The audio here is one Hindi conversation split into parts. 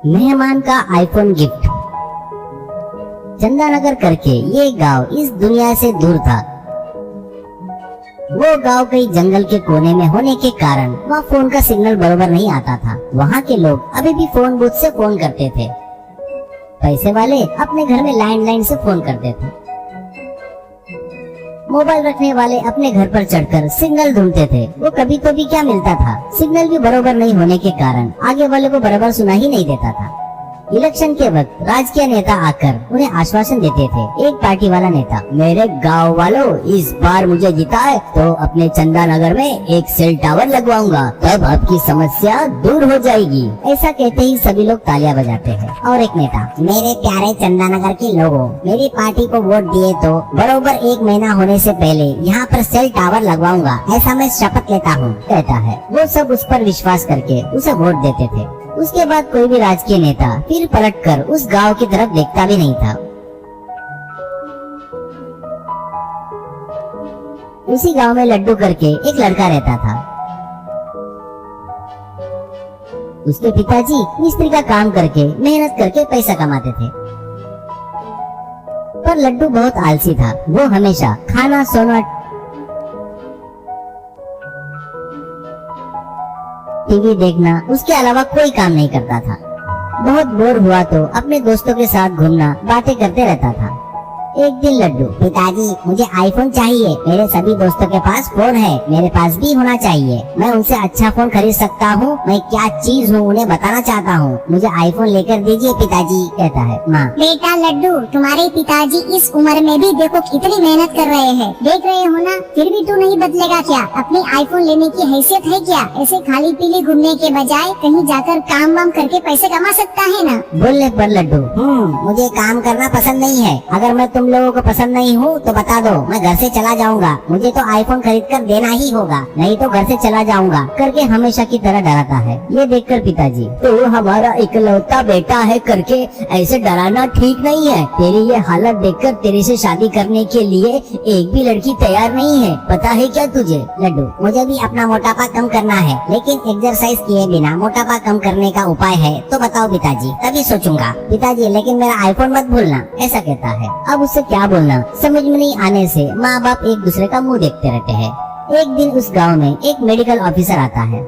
मेहमान का आईफोन गिफ्ट। चंदानगर करके ये गांव इस दुनिया से दूर था। वो गांव कई जंगल के कोने में होने के कारण वहाँ फोन का सिग्नल बराबर नहीं आता था। वहाँ के लोग अभी भी फोन बूथ से फोन करते थे। पैसे वाले अपने घर में लैंडलाइन से फोन करते थे। मोबाइल रखने वाले अपने घर पर चढ़कर सिग्नल ढूंढते थे। वो कभी तो भी क्या मिलता था, सिग्नल भी बराबर नहीं होने के कारण आगे वाले को बराबर सुना ही नहीं देता था। इलेक्शन के वक्त राजकीय नेता आकर उन्हें आश्वासन देते थे। एक पार्टी वाला नेता, मेरे गांव वालों इस बार मुझे जिताए तो अपने चंदानगर में एक सेल टावर लगवाऊंगा, तब आपकी समस्या दूर हो जाएगी। ऐसा कहते ही सभी लोग तालियां बजाते हैं। और एक नेता, मेरे प्यारे चंदानगर के लोगों, मेरी पार्टी को वोट दिए तो बरोबर 1 महीना होने से पहले यहाँ पर सेल टावर लगवाऊंगा, ऐसा मैं शपथ लेता हूँ, कहता है। वो सब उस पर विश्वास करके उसे वोट देते थे। उसके बाद कोई भी राजकीय नेता फिर पलटकर उस गांव की तरफ देखता भी नहीं था। उसी गांव में लड्डू करके एक लड़का रहता था। उसके पिताजी मिस्त्री का काम करके मेहनत करके पैसा कमाते थे, पर लड्डू बहुत आलसी था। वो हमेशा खाना, सोना, टीवी देखना, उसके अलावा कोई काम नहीं करता था। बहुत बोर हुआ तो अपने दोस्तों के साथ घूमना, बातें करते रहता था। एक दिन लड्डू, पिताजी मुझे आईफोन चाहिए, मेरे सभी दोस्तों के पास फोन है, मेरे पास भी होना चाहिए, मैं उनसे अच्छा फोन खरीद सकता हूँ, मैं क्या चीज हूँ उन्हें बताना चाहता हूँ, मुझे आईफोन लेकर दीजिए पिताजी, कहता है। माँ, बेटा लड्डू, तुम्हारे पिताजी इस उम्र में भी देखो कितनी मेहनत कर रहे हैं, देख रहे हो ना, फिर भी तू नहीं बदलेगा क्या? अपनी आईफोन लेने की हैसियत है क्या? ऐसे खाली पीली घूमने के बजाय कहीं जाकर काम वाम करके पैसे कमा सकता है ना। बोलने पर लड्डू, मुझे काम करना पसंद नहीं है, अगर मैं तुम लोगों को पसंद नहीं हूँ तो बता दो, मैं घर से चला जाऊंगा, मुझे तो आईफोन खरीद कर देना ही होगा, नहीं तो घर से चला जाऊंगा, करके हमेशा की तरह डराता है। ये देखकर पिताजी, तो हमारा इकलौता बेटा है करके ऐसे डराना ठीक नहीं है, तेरी ये हालत देखकर तेरे से शादी करने के लिए एक भी लड़की तैयार नहीं है, पता है क्या तुझे? लड्डू, मुझे भी अपना मोटापा कम करना है, लेकिन एक्सरसाइज किए बिना मोटापा कम करने का उपाय है तो बताओ पिताजी, तभी सोचूंगा। पिताजी, लेकिन मेरा आईफोन मत भूलना, ऐसा कहता है। अब उससे क्या बोलना समझ में नहीं आने से माँ बाप एक दूसरे का मुंह देखते रहते हैं। एक दिन उस गांव में एक मेडिकल ऑफिसर आता है।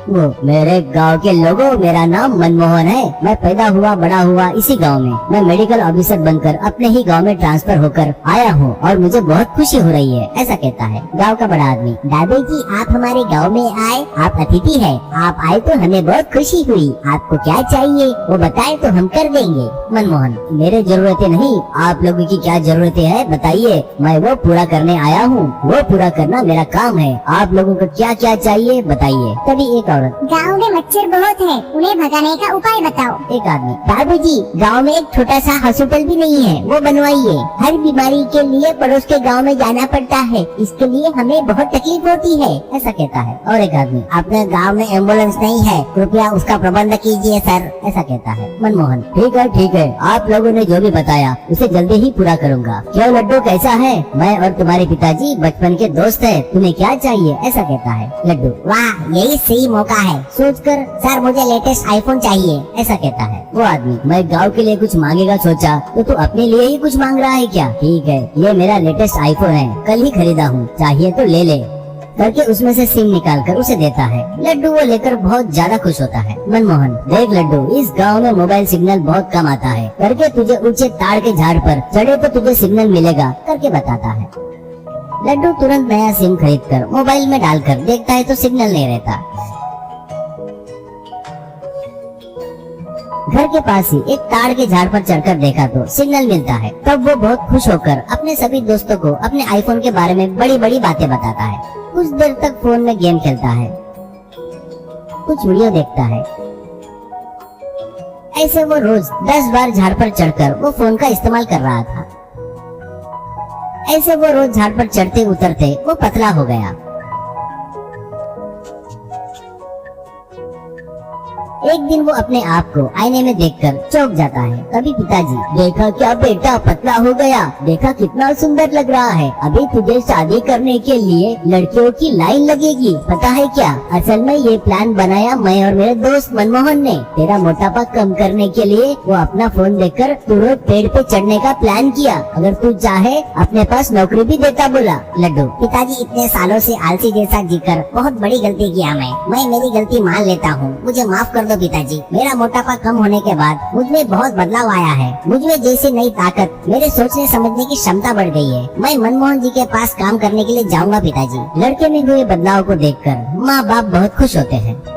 वो, मेरे गांव के लोगों, मेरा नाम मनमोहन है, मैं पैदा हुआ बड़ा हुआ इसी गांव में, मैं मेडिकल ऑफिसर बनकर अपने ही गांव में ट्रांसफर होकर आया हूँ और मुझे बहुत खुशी हो रही है, ऐसा कहता है। गांव का बड़ा आदमी, दादाजी आप हमारे गांव में आए, आप अतिथि हैं, आप आए तो हमें बहुत खुशी हुई, आपको क्या चाहिए वो बताए तो हम कर देंगे। मनमोहन, मेरे जरूरतें नहीं, आप लोगों की क्या जरूरतें है बताइए, मैं वो पूरा करने आया हूँ, वो पूरा करना मेरा काम है, आप लोगों को क्या क्या चाहिए बताइए। तभी एक गांव में मच्छर बहुत है, उन्हें भगाने का उपाय बताओ। एक आदमी, बाबूजी गांव में एक छोटा सा हॉस्पिटल भी नहीं है, वो बनवाइए, हर बीमारी के लिए पड़ोस के गांव में जाना पड़ता है, इसके लिए हमें बहुत तकलीफ होती है, ऐसा कहता है। और एक आदमी, अपने गांव में एम्बुलेंस नहीं है, कृपया उसका प्रबंध कीजिए सर, ऐसा कहता है। मनमोहन, ठीक है, आप लोगों ने जो भी बताया उसे जल्दी ही पूरा करूँगा। क्यों लड्डू, कैसा है? मैं और तुम्हारे पिताजी बचपन के दोस्त है, तुम्हें क्या चाहिए, ऐसा कहता है। लड्डू, वाह यही सही मौका है, सोचकर सर मुझे लेटेस्ट आईफोन चाहिए, ऐसा कहता है। वो आदमी, मैं गांव के लिए कुछ मांगेगा सोचा तो तू अपने लिए ही कुछ मांग रहा है क्या? ठीक है, ये मेरा लेटेस्ट आईफोन है, कल ही खरीदा हूँ, चाहिए तो ले ले, करके उसमें से सिम निकाल कर उसे देता है। लड्डू वो लेकर बहुत ज्यादा खुश होता है। मनमोहन, देख लड्डू, इस गांव में मोबाइल सिग्नल बहुत कम आता है, करके तुझे ऊंचे ताड़ के झाड़ पर चढ़े तो तुझे सिग्नल मिलेगा, करके बताता है। लड्डू तुरंत नया सिम खरीद कर मोबाइल में डालकर देखता है तो सिग्नल नहीं रहता। घर के पास ही एक ताड़ के झाड़ पर चढ़कर देखा तो सिग्नल मिलता है। तब वो बहुत खुश होकर अपने सभी दोस्तों को अपने आईफोन के बारे में बड़ी बड़ी बातें बताता है। कुछ देर तक फोन में गेम खेलता है, कुछ वीडियो देखता है। ऐसे वो रोज 10 बार झाड़ पर चढ़कर वो फोन का इस्तेमाल कर रहा था। ऐसे वो रोज झाड़ पर चढ़ते उतरते वो पतला हो गया। एक दिन वो अपने आप को आईने में देखकर चौंक जाता है। तभी पिताजी, देखा क्या बेटा, पतला हो गया, देखा कितना सुंदर लग रहा है। अभी तुझे शादी करने के लिए लड़कियों की लाइन लगेगी, पता है क्या? असल में ये प्लान बनाया मैं और मेरे दोस्त मनमोहन ने। तेरा मोटापा कम करने के लिए वो अपना फोन देखकर तू रोज पेड़ पे चढ़ने का प्लान किया। अगर तू चाहे अपने पास नौकरी भी देता, बोला लड्डू। पिताजी, इतने सालों से आलसी जैसा जीकर बहुत बड़ी गलती किया मैं मेरी गलती मान लेता हूँ, मुझे माफ कर दो पिताजी। मेरा मोटापा कम होने के बाद मुझ में बहुत बदलाव आया है। मुझ में जैसे नई ताकत, मेरे सोचने समझने की क्षमता बढ़ गई है। मैं मनमोहन जी के पास काम करने के लिए जाऊंगा पिताजी। लड़के में हुए बदलाव को देखकर माँ बाप बहुत खुश होते हैं।